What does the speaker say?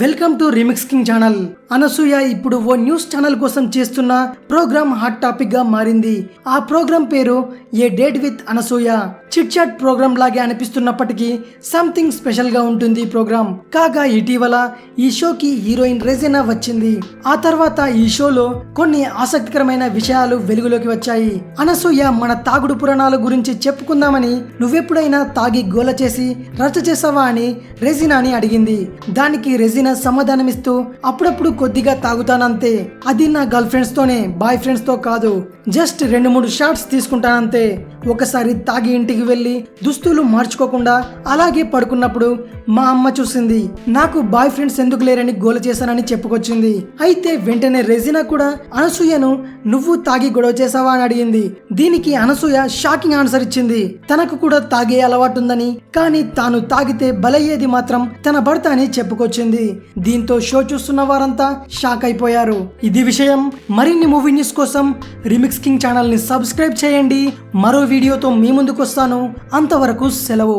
Welcome to remix king channel. Anasuya ఇప్పుడు ఓ news channel కోసం చేస్తున్న ప్రోగ్రామ్ హాట్ టాపిక్ గా మారింది. ఆ ప్రోగ్రామ్ పేరు a date with Anasuya. Chit chat programme లాగే అనిపిస్తున్నప్పటికీ సంథింగ్ స్పెషల్ గా ఉంటుంది ఈ ప్రోగ్రామ్. కాగా ఇటీవల ఈ షోకి హీరోయిన్ రెజినా వచ్చింది. ఆ తర్వాత ఈ షోలో కొన్ని ఆసక్తికరమైన విషయాలు వెలుగులోకి వచ్చాయి. అనసూయ మన తాగుడు పురాణాల గురించి చెప్పుకుందామని నువ్వెప్పుడైనా తాగి గోల చేసి రచ్చ చేసావా అని రెజినాని అడిగింది. దానికి రెజినా సమాధానమిస్తూ అప్పుడప్పుడు కొద్దిగా తాగుతానంతే, అది నా గర్ల్ ఫ్రెండ్స్ తోనే, బాయ్ ఫ్రెండ్స్ తో కాదు, జస్ట్ 2-3 షాట్స్ తీసుకుంటానంతే. ఒకసారి తాగి ఇంటికి వెళ్ళి దుస్తులు మార్చుకోకుండా అలాగే పడుకున్నప్పుడు మా అమ్మ చూసింది. నాకు బాయ్ ఫ్రెండ్స్ ఎందుకు లేరని గోల చేశానని చెప్పుకొచ్చింది. అయితే వెంటనే రెజినా కూడా అనసూయను నువ్వు తాగి గొడవ చేసావా అని అడిగింది. దీనికి అనసూయ షాకింగ్ ఆన్సర్ ఇచ్చింది. తనకు కూడా తాగే అలవాటు ఉందని, కానీ తాను తాగితే బలయ్యేది మాత్రం తన భర్త అని చెప్పుకొచ్చింది. దీంతో షో చూస్తున్న వారంతా షాక్ అయిపోయారు. ఇది విషయం. మరిన్ని మూవీ న్యూస్ కోసం రిమిక్స్ కింగ్ ఛానల్ ని సబ్స్క్రైబ్ చేయండి. మరో వీడియోతో మీ ముందుకు వస్తాను. అంతవరకు సెలవు.